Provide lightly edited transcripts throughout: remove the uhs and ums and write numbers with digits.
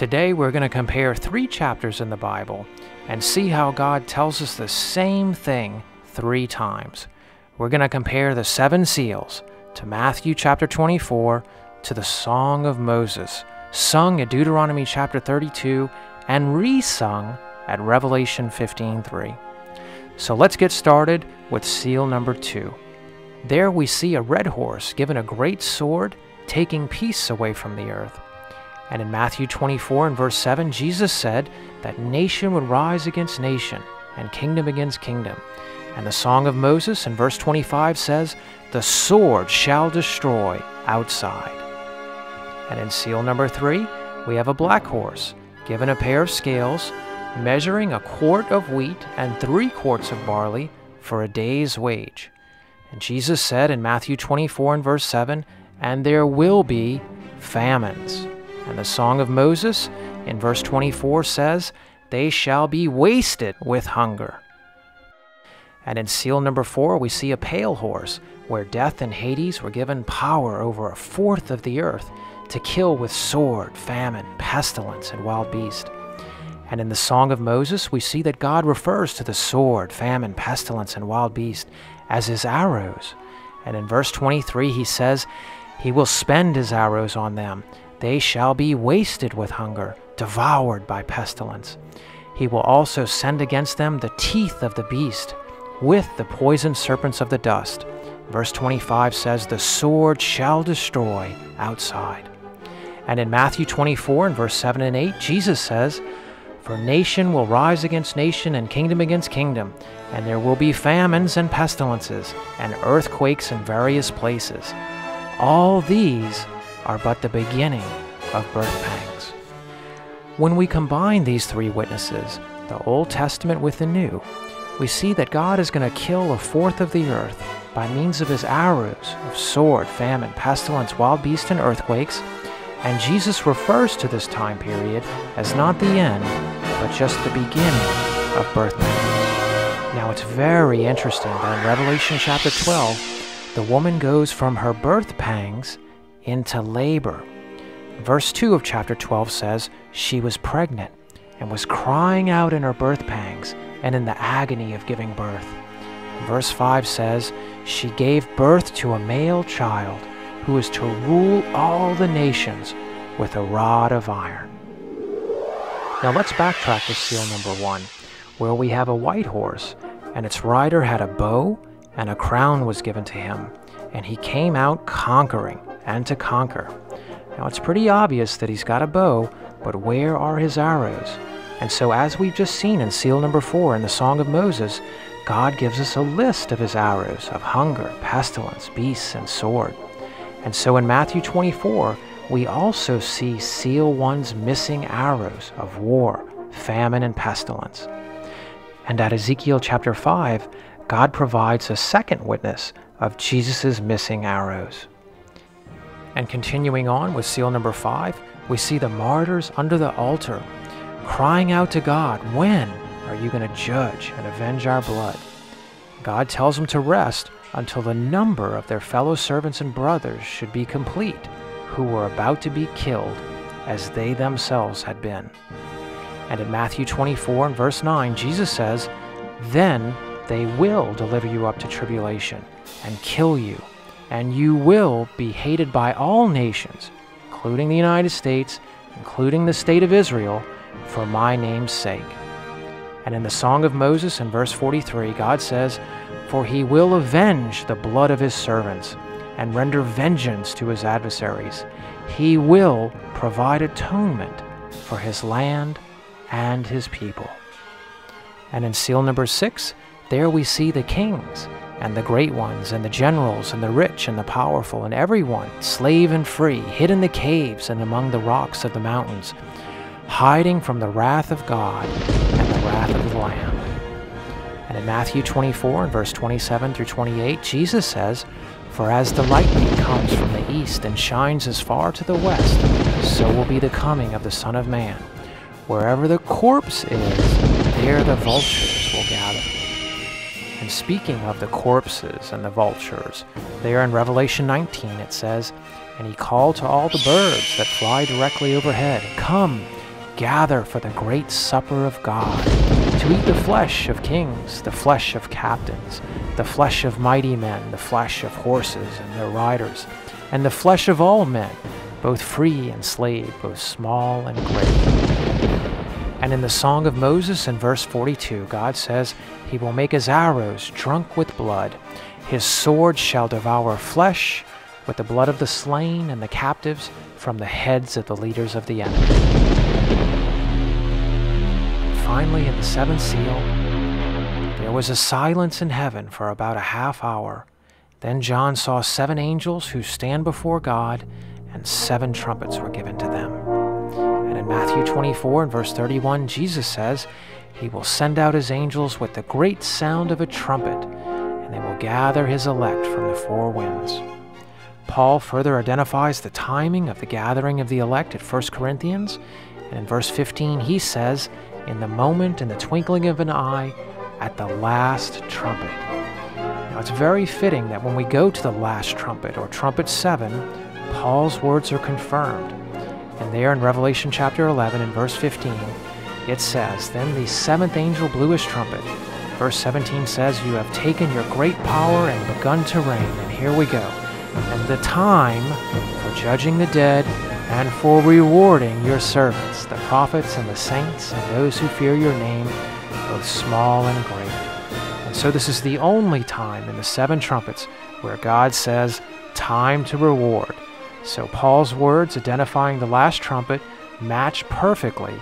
Today we're going to compare 3 chapters in the Bible and see how God tells us the same thing 3 times. We're going to compare the 7 seals to Matthew chapter 24 to the Song of Moses, sung at Deuteronomy chapter 32 and re-sung at Revelation 15:3. So let's get started with seal number 2. There we see a red horse given a great sword, taking peace away from the earth. And in Matthew 24 and verse 7, Jesus said that nation would rise against nation and kingdom against kingdom. And the Song of Moses in verse 25 says, the sword shall destroy outside. And in seal number 3, we have a black horse given a pair of scales, measuring a quart of wheat and 3 quarts of barley for a day's wage. And Jesus said in Matthew 24 and verse 7, and there will be famines. And the Song of Moses in verse 24 says, they shall be wasted with hunger. And in seal number 4, we see a pale horse, where death and Hades were given power over 1/4 of the earth to kill with sword, famine, pestilence, and wild beast. And in the Song of Moses, we see that God refers to the sword, famine, pestilence, and wild beast as his arrows. And in verse 23, he says, he will spend his arrows on them. They shall be wasted with hunger, devoured by pestilence. He will also send against them the teeth of the beast, with the poisoned serpents of the dust. Verse 25 says, the sword shall destroy outside. And in Matthew 24 and verse 7 and 8, Jesus says, for nation will rise against nation and kingdom against kingdom, and there will be famines and pestilences and earthquakes in various places. All these are but the beginning of birth pangs. When we combine these 3 witnesses, the Old Testament with the New, we see that God is going to kill 1/4 of the earth by means of his arrows of sword, famine, pestilence, wild beast, and earthquakes, and Jesus refers to this time period as not the end, but just the beginning of birth pangs. Now it's very interesting that in Revelation chapter 12, the woman goes from her birth pangs into labor. Verse 2 of chapter 12 says, she was pregnant and was crying out in her birth pangs and in the agony of giving birth. Verse 5 says, she gave birth to a male child who is to rule all the nations with a rod of iron. Now let's backtrack to seal number 1, where we have a white horse, and its rider had a bow, and a crown was given to him, and he came out conquering and to conquer. Now it's pretty obvious that he's got a bow, but where are his arrows? And so as we've just seen in seal number 4 in the Song of Moses, God gives us a list of his arrows of hunger, pestilence, beasts, and sword. And so in Matthew 24, we also see seal 1's missing arrows of war, famine, and pestilence. And at Ezekiel chapter 5, God provides a second witness of Jesus' missing arrows. And continuing on with seal number 5, we see the martyrs under the altar crying out to God, when are you going to judge and avenge our blood? God tells them to rest until the number of their fellow servants and brothers should be complete, who were about to be killed as they themselves had been. And in Matthew 24 and verse 9, Jesus says, then they will deliver you up to tribulation and kill you, and you will be hated by all nations, including the United States, including the state of Israel, for my name's sake. And in the Song of Moses in verse 43, God says, for he will avenge the blood of his servants and render vengeance to his adversaries. He will provide atonement for his land and his people. And in seal number 6, there we see the kings and the great ones and the generals and the rich and the powerful and everyone, slave and free, hid in the caves and among the rocks of the mountains, hiding from the wrath of God and the wrath of the Lamb. And in Matthew 24 and verse 27 through 28, Jesus says, for as the lightning comes from the east and shines as far to the west, so will be the coming of the Son of Man. Wherever the corpse is, there the vultures will gather. And speaking of the corpses and the vultures, there in Revelation 19 it says, and he called to all the birds that fly directly overhead, come, gather for the great supper of God, to eat the flesh of kings, the flesh of captains, the flesh of mighty men, the flesh of horses and their riders, and the flesh of all men, both free and slave, both small and great. And in the Song of Moses in verse 42, God says, He will make his arrows drunk with blood. His sword shall devour flesh with the blood of the slain and the captives from the heads of the leaders of the enemy. Finally, in the seventh seal, there was a silence in heaven for about a half hour. Then John saw 7 angels who stand before God, and 7 trumpets were given to them. And in Matthew 24 and verse 31, Jesus says, He will send out His angels with the great sound of a trumpet, and they will gather His elect from the 4 winds. Paul further identifies the timing of the gathering of the elect at 1 Corinthians, and in verse 15 he says, in the moment, in the twinkling of an eye, at the last trumpet. Now it's very fitting that when we go to the last trumpet, or trumpet 7, Paul's words are confirmed. And there in Revelation chapter 11 and verse 15, it says, Then the 7th angel blew his trumpet. Verse 17 says, You have taken your great power and begun to reign. And here we go. And the time for judging the dead and for rewarding your servants, the prophets and the saints and those who fear your name, both small and great. And so this is the only time in the 7 trumpets where God says, time to reward. So Paul's words identifying the last trumpet match perfectly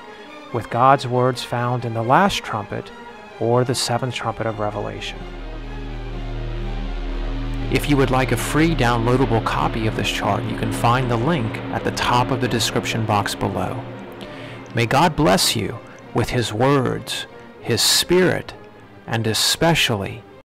with God's words found in the last trumpet, or the 7th trumpet of Revelation. If you would like a free downloadable copy of this chart, you can find the link at the top of the description box below. May God bless you with His words, His Spirit, and especially